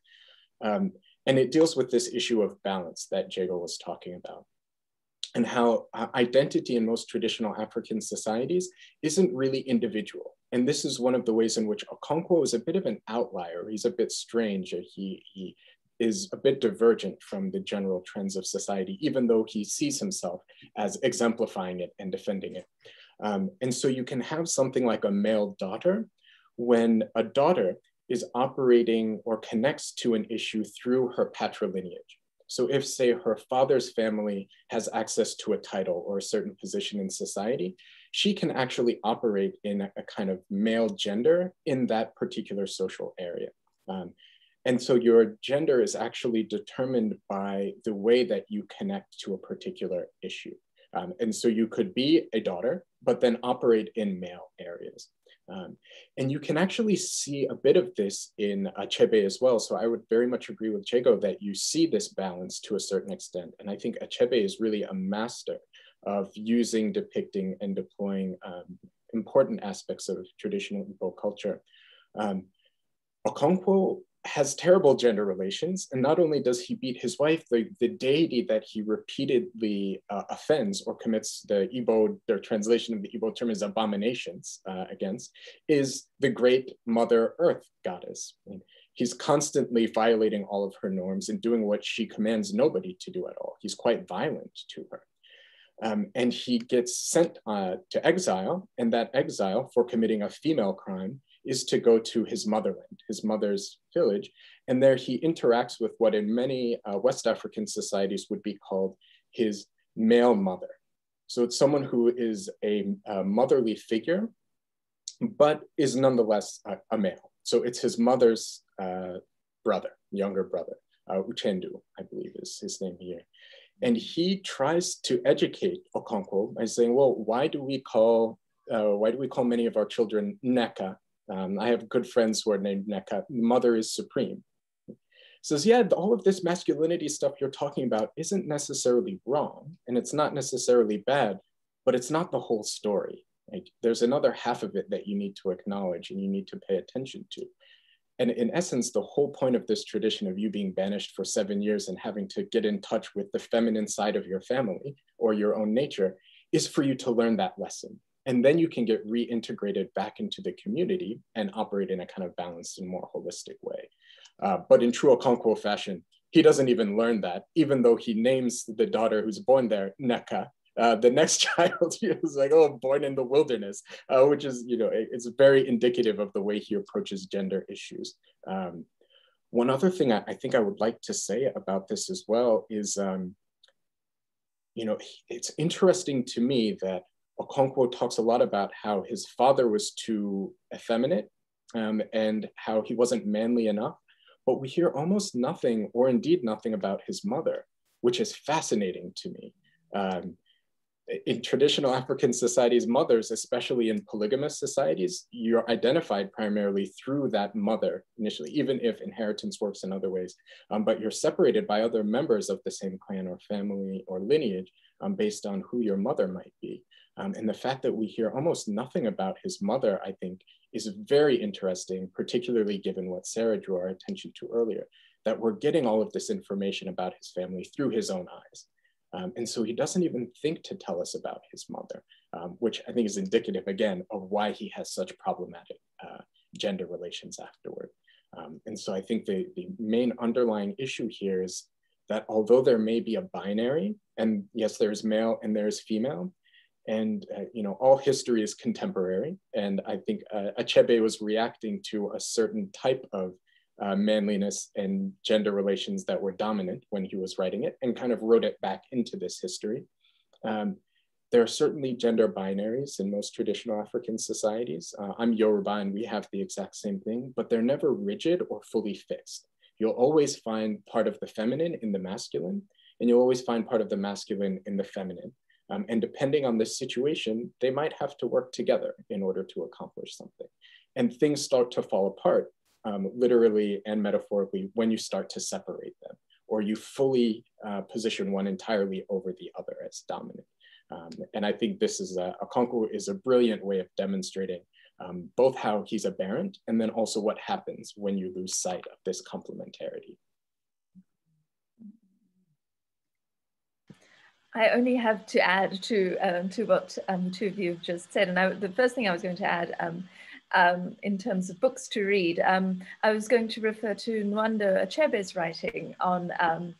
And it deals with this issue of balance that Jago was talking about, and how identity in most traditional African societies isn't really individual. And this is one of the ways in which Okonkwo is a bit of an outlier. He's a bit strange. He is a bit divergent from the general trends of society, even though he sees himself as exemplifying it and defending it. And so you can have something like a male daughter when a daughter is operating or connects to an issue through her patrilineage. So if, say, her father's family has access to a title or a certain position in society, she can actually operate in a kind of male gender in that particular social area. And so your gender is actually determined by the way that you connect to a particular issue. And so you could be a daughter, but then operate in male areas. And you can actually see a bit of this in Achebe as well. So I would very much agree with Jago that you see this balance to a certain extent. And I think Achebe is really a master of using, depicting, and deploying important aspects of traditional Igbo culture. Okonkwo has terrible gender relations. And not only does he beat his wife, the deity that he repeatedly offends or commits the translation of the Igbo term is abominations against, is the great Mother Earth goddess. I mean, he's constantly violating all of her norms and doing what she commands nobody to do at all. He's quite violent to her. And he gets sent to exile, and that exile for committing a female crime is to go to his motherland, his mother's village. And there he interacts with what in many West African societies would be called his male mother. So it's someone who is a motherly figure, but is nonetheless a male. So it's his mother's brother, younger brother, Uchendu, I believe is his name here. And he tries to educate Okonkwo by saying, well, why do we call many of our children Neka? I have good friends who are named Neka. Mother is supreme. Says, yeah, all of this masculinity stuff you're talking about isn't necessarily wrong, and it's not necessarily bad, but it's not the whole story. Like, there's another half of it that you need to acknowledge and you need to pay attention to. And in essence, the whole point of this tradition of you being banished for 7 years and having to get in touch with the feminine side of your family or your own nature is for you to learn that lesson. And then you can get reintegrated back into the community and operate in a kind of balanced and more holistic way. But in true Okonkwo fashion, he doesn't even learn that, even though he names the daughter who's born there, Neka. The next child, he was like, oh, born in the wilderness, which is, you know, it's very indicative of the way he approaches gender issues. One other thing I think I would like to say about this as well is, you know, it's interesting to me that Okonkwo talks a lot about how his father was too effeminate and how he wasn't manly enough, but we hear almost nothing, or indeed nothing, about his mother, which is fascinating to me. In traditional African societies, mothers, especially in polygamous societies, you're identified primarily through that mother initially, even if inheritance works in other ways, but you're separated by other members of the same clan or family or lineage based on who your mother might be. And the fact that we hear almost nothing about his mother, I think, is very interesting, particularly given what Sarah drew our attention to earlier, that we're getting all of this information about his family through his own eyes. And so he doesn't even think to tell us about his mother, which I think is indicative, again, of why he has such problematic gender relations afterward. And so I think the main underlying issue here is that although there may be a binary, and yes, there's male and there's female, and you know, all history is contemporary. And I think Achebe was reacting to a certain type of manliness and gender relations that were dominant when he was writing it, and kind of wrote it back into this history. There are certainly gender binaries in most traditional African societies. I'm Yoruba and we have the exact same thing, but they're never rigid or fully fixed. You'll always find part of the feminine in the masculine, and you'll always find part of the masculine in the feminine. And depending on the situation, they might have to work together in order to accomplish something. And things start to fall apart, literally and metaphorically, when you start to separate them, or you fully position one entirely over the other as dominant. And I think this is Okonkwo is a brilliant way of demonstrating both how he's aberrant and then also what happens when you lose sight of this complementarity. I only have to add to what the two of you have just said. And the first thing I was going to add in terms of books to read, I was going to refer to Nwando Achebe's writing on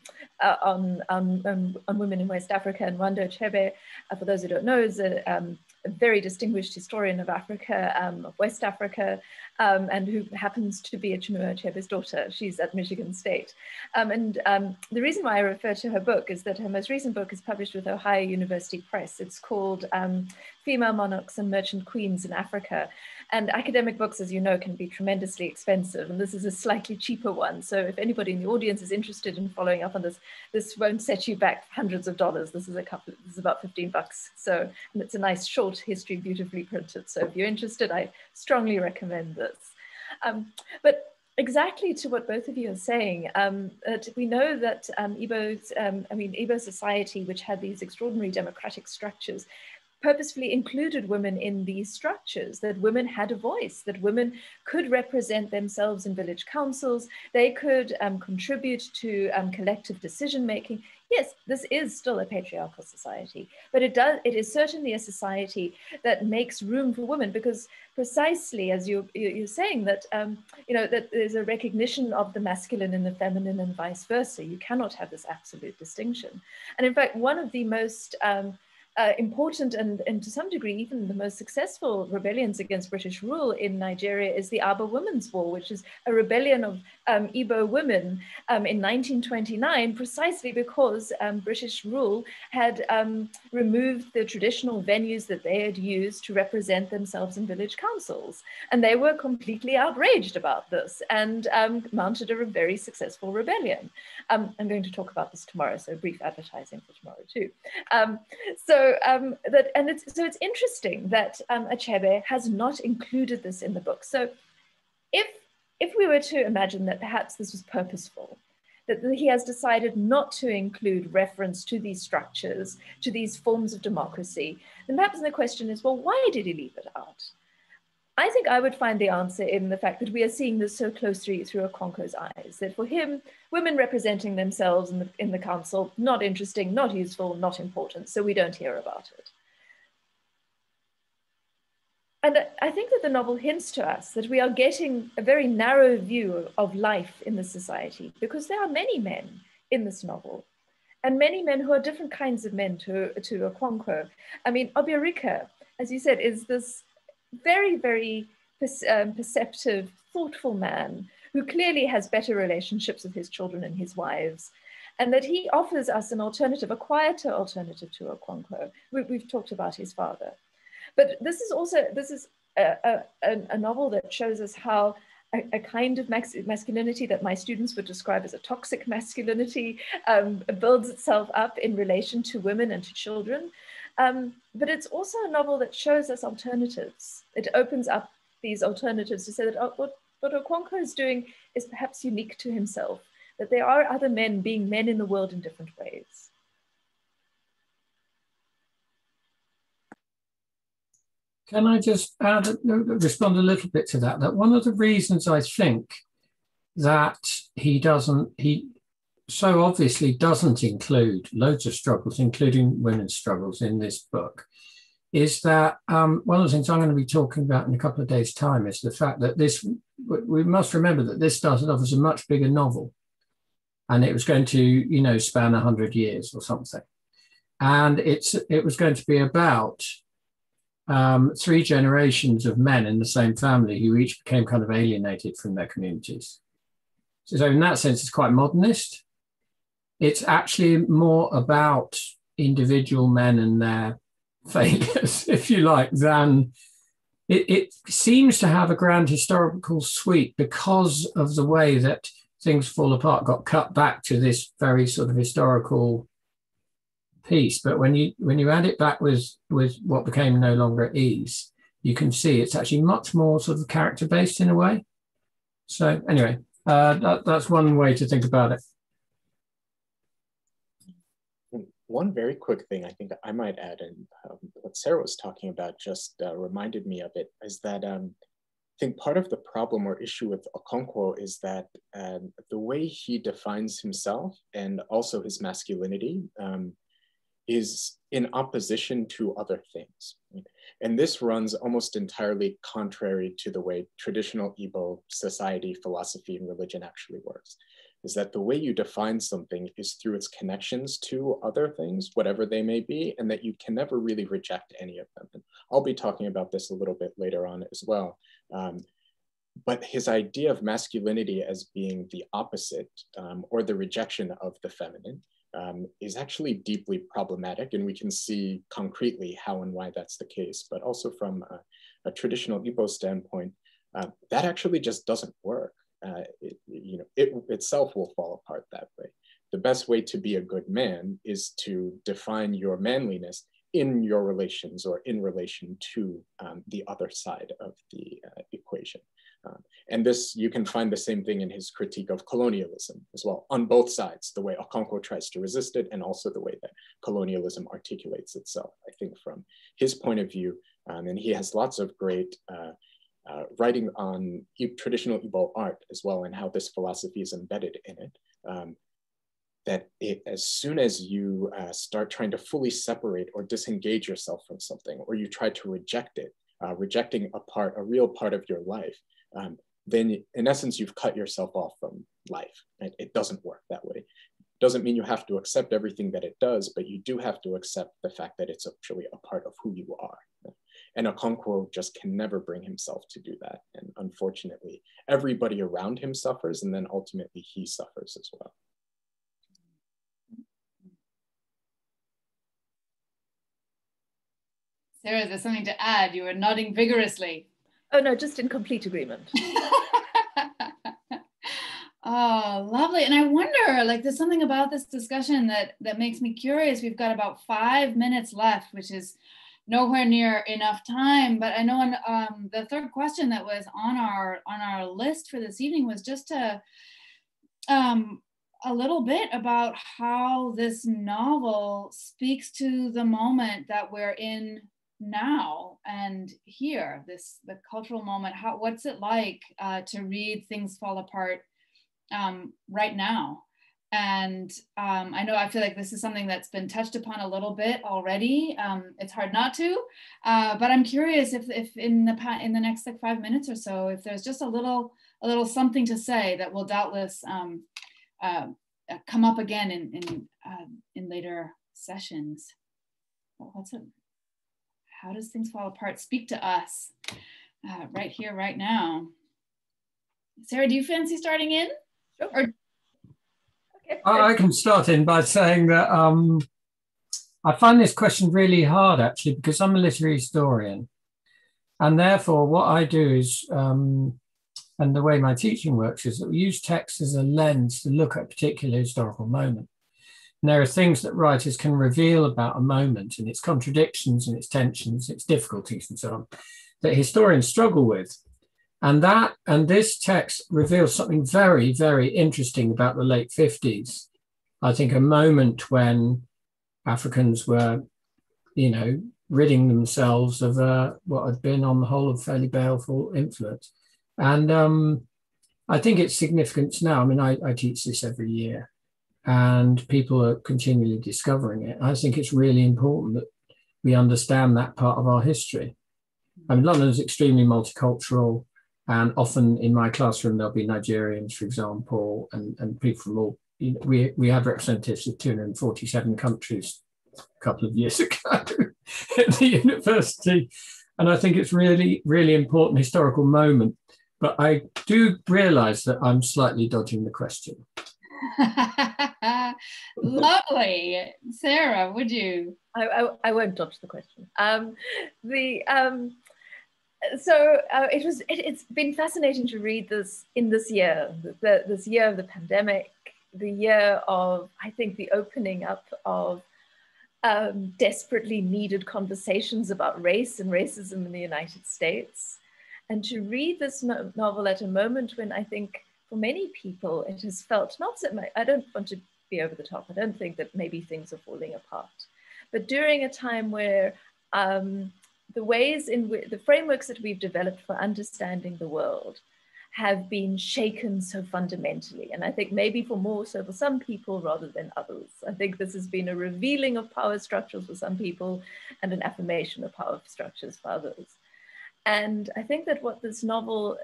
women in West Africa. And Nwando Achebe, for those who don't know, is a very distinguished historian of Africa, of West Africa, and who happens to be a Chinua Achebe's daughter. She's at Michigan State. The reason why I refer to her book is that her most recent book is published with Ohio University Press. It's called Female Monarchs and Merchant Queens in Africa. And academic books, as you know, can be tremendously expensive. And this is a slightly cheaper one. So if anybody in the audience is interested in following up on this, this won't set you back hundreds of dollars. This is about $15. So, and it's a nice short history, beautifully printed. So if you're interested, I strongly recommend this. But exactly to what both of you are saying, we know that Igbo society, which had these extraordinary democratic structures, purposefully included women in these structures, that women had a voice, that women could represent themselves in village councils, they could contribute to collective decision-making. Yes, this is still a patriarchal society, but it is certainly a society that makes room for women, because precisely as you're saying that, that there's a recognition of the masculine and the feminine and vice versa. You cannot have this absolute distinction. And in fact, one of the most important and to some degree even the most successful rebellions against British rule in Nigeria is the Aba Women's War, which is a rebellion of Igbo women in 1929, precisely because British rule had removed the traditional venues that they had used to represent themselves in village councils. And they were completely outraged about this and mounted a very successful rebellion. I'm going to talk about this tomorrow, so brief advertising for tomorrow too. It's interesting that Achebe has not included this in the book. So if we were to imagine that perhaps this was purposeful, that he has decided not to include reference to these structures, to these forms of democracy, then perhaps the question is, well, why did he leave it out? I think I would find the answer in the fact that we are seeing this so closely through Okonkwo's eyes, that for him, women representing themselves in the council, not interesting, not useful, not important, so we don't hear about it. And I think that the novel hints to us that we are getting a very narrow view of life in the society, because there are many men in this novel, and many men who are different kinds of men to Okonkwo. I mean, Obiorika, as you said, is this very, very perceptive, thoughtful man who clearly has better relationships with his children and his wives, and that he offers us an alternative, a quieter alternative to Okonkwo. We've talked about his father. But this is a novel that shows us how a kind of masculinity that my students would describe as a toxic masculinity builds itself up in relation to women and to children. But it's also a novel that shows us alternatives. It opens up these alternatives to say that what Okonkwo is doing is perhaps unique to himself, that there are other men being men in the world in different ways. Can I just respond a little bit to that? That one of the reasons I think that he so obviously doesn't include loads of struggles, including women's struggles in this book, is that one of the things I'm going to be talking about in a couple of days' time is the fact that we must remember that this started off as a much bigger novel, and it was going to, span 100 years or something. And it was going to be about 3 generations of men in the same family who each became kind of alienated from their communities. So in that sense, it's quite modernist. It's actually more about individual men and their failures, if you like, than it seems to have a grand historical sweep because of the way that Things Fall Apart got cut back to this very sort of historical piece. But when you add it back with what became No Longer at Ease, you can see it's actually much more sort of character based in a way. So anyway, that's one way to think about it. One very quick thing I think I might add, and what Sarah was talking about just reminded me of it, is that I think part of the problem or issue with Okonkwo is that the way he defines himself and also his masculinity is in opposition to other things. And this runs almost entirely contrary to the way traditional Igbo society, philosophy, and religion actually works. Is that the way you define something is through its connections to other things, whatever they may be, and that you can never really reject any of them. And I'll be talking about this a little bit later on as well. But his idea of masculinity as being the opposite or the rejection of the feminine is actually deeply problematic, and we can see concretely how and why that's the case, but also from a traditional Igbo standpoint, that actually just doesn't work. It itself will fall apart that way. The best way to be a good man is to define your manliness in your relations or in relation to the other side of the equation. And this, you can find the same thing in his critique of colonialism as well, on both sides, the way Okonkwo tries to resist it and also the way that colonialism articulates itself, I think from his point of view. And he has lots of great writing on traditional Igbo art as well, and how this philosophy is embedded in it. As soon as you start trying to fully separate or disengage yourself from something, or you try to reject it, rejecting a real part of your life, then in essence, you've cut yourself off from life. Right? It doesn't work that way. Doesn't mean you have to accept everything that it does, but you do have to accept the fact that it's actually a part of who you are. And Okonkwo just can never bring himself to do that. And unfortunately, everybody around him suffers, and then ultimately he suffers as well. Sarah, is there something to add? You were nodding vigorously. Oh no, just in complete agreement. Oh, lovely. And I wonder, like, there's something about this discussion that makes me curious. We've got about 5 minutes left, which is nowhere near enough time. But I know the third question that was on our list for this evening was just to a little bit about how this novel speaks to the moment that we're in now and here, the cultural moment. What's it like to read Things Fall Apart right now? And I feel like this is something that's been touched upon a little bit already. It's hard not to, but I'm curious if in the next like 5 minutes or so, if there's just a little something to say that will doubtless come up again in later sessions. How does Things Fall Apart speak to us right here, right now? Sarah, do you fancy starting in? Sure. Or I can start in by saying that I find this question really hard, actually, because I'm a literary historian. And therefore, what I do is, and the way my teaching works, is that we use text as a lens to look at a particular historical moment. And there are things that writers can reveal about a moment and its contradictions and its tensions, its difficulties and so on, that historians struggle with. And this text reveals something very, very interesting about the late 50s. I think a moment when Africans were, ridding themselves of what had been on the whole a fairly baleful influence. And I think its significance now, I mean, I teach this every year and people are continually discovering it. I think it's really important that we understand that part of our history. I mean, London is extremely multicultural. And often in my classroom, there'll be Nigerians, for example, and people from all, we have representatives of 247 countries a couple of years ago at the university. And I think it's really, really important historical moment. But I do realize that I'm slightly dodging the question. Lovely. Sarah, would you? I won't dodge the question. It's been fascinating to read this in this year, this year of the pandemic, the year of, I think, the opening up of desperately needed conversations about race and racism in the United States. And to read this novel at a moment when I think for many people it has felt not so much, I don't want to be over the top, I don't think that maybe things are falling apart, but during a time where the ways in which the frameworks that we've developed for understanding the world have been shaken so fundamentally. And I think maybe for some people rather than others. I think this has been a revealing of power structures for some people and an affirmation of power structures for others. And I think that what this novel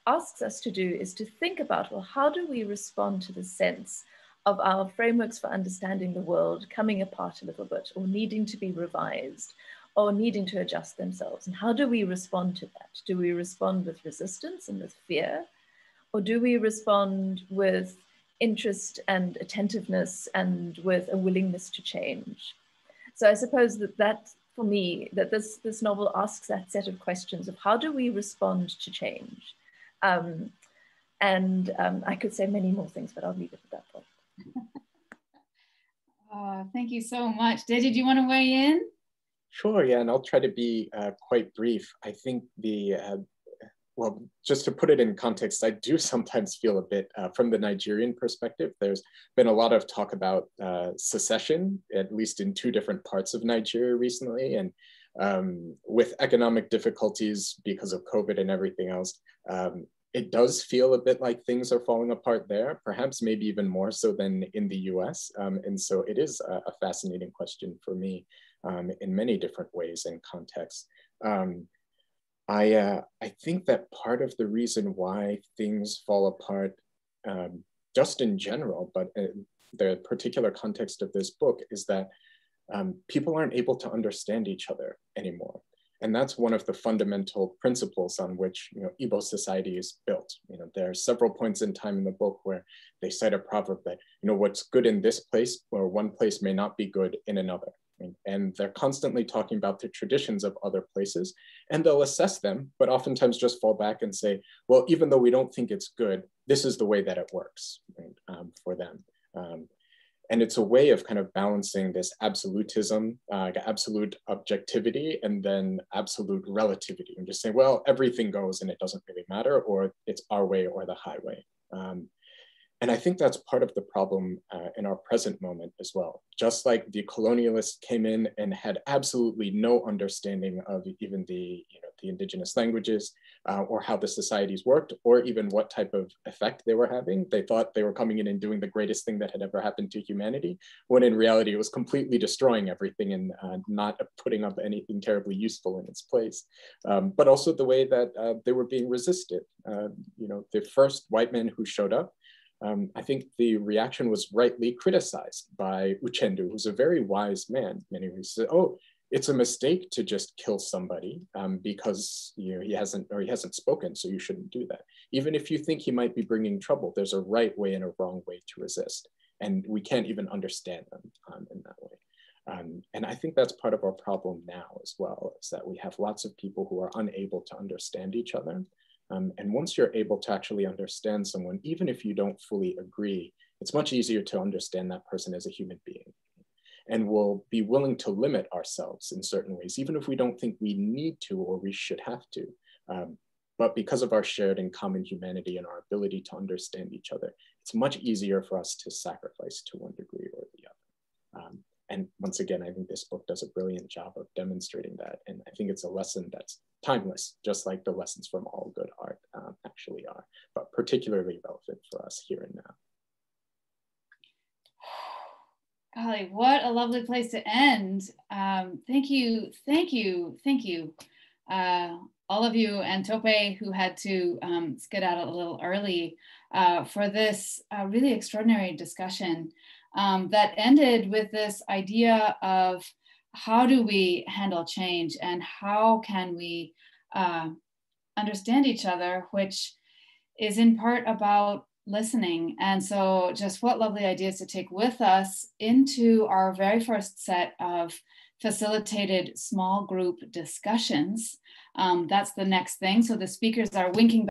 asks us to do is to think about, well, how do we respond to the sense of our frameworks for understanding the world coming apart a little bit or needing to be revised or needing to adjust themselves? And how do we respond to that? Do we respond with resistance and with fear? Or do we respond with interest and attentiveness and with a willingness to change? So I suppose that for me, that this novel asks that set of questions of how do we respond to change? I could say many more things, but I'll leave it at that point. Thank you so much. Deji, do you want to weigh in? Sure, yeah, and I'll try to be quite brief. I think well, just to put it in context, I do sometimes feel a bit, from the Nigerian perspective, there's been a lot of talk about secession, at least in 2 different parts of Nigeria recently. And with economic difficulties because of COVID and everything else, it does feel a bit like things are falling apart there, perhaps maybe even more so than in the US. And so it is a fascinating question for me in many different ways and contexts. I think that part of the reason why things fall apart, just in general, but the particular context of this book is that people aren't able to understand each other anymore. And that's one of the fundamental principles on which Igbo society is built. There are several points in time in the book where they cite a proverb that what's good in this place or one place may not be good in another. And they're constantly talking about the traditions of other places, and they'll assess them, but oftentimes just fall back and say, well, even though we don't think it's good, this is the way that it works, right, for them. And it's a way of kind of balancing this absolutism, absolute objectivity, and then absolute relativity, and just saying, well, everything goes and it doesn't really matter, or it's our way or the highway. And I think that's part of the problem in our present moment as well. Just like the colonialists came in and had absolutely no understanding of even the indigenous languages or how the societies worked, or even what type of effect they were having. They thought they were coming in and doing the greatest thing that had ever happened to humanity, when in reality it was completely destroying everything and not putting up anything terribly useful in its place. But also the way that they were being resisted. The first white men who showed up, I think the reaction was rightly criticized by Uchendu, who's a very wise man. Many who said, "Oh, it's a mistake to just kill somebody because he hasn't spoken, so you shouldn't do that. Even if you think he might be bringing trouble, there's a right way and a wrong way to resist, and we can't even understand them in that way." And I think that's part of our problem now as well, is that we have lots of people who are unable to understand each other. And once you're able to actually understand someone, even if you don't fully agree, it's much easier to understand that person as a human being. And we'll be willing to limit ourselves in certain ways, even if we don't think we need to or we should have to. But because of our shared and common humanity and our ability to understand each other, it's much easier for us to sacrifice to one degree or the other. And once again, I think this book does a brilliant job of demonstrating that. And I think it's a lesson that's timeless, just like the lessons from all good art actually are, but particularly relevant for us here and now. Golly, what a lovely place to end. Thank you, all of you, and Tope, who had to skedaddle a little early, for this really extraordinary discussion that ended with this idea of how do we handle change and how can we understand each other, which is in part about listening. And so just what lovely ideas to take with us into our very first set of facilitated small group discussions. That's the next thing. So the speakers are winking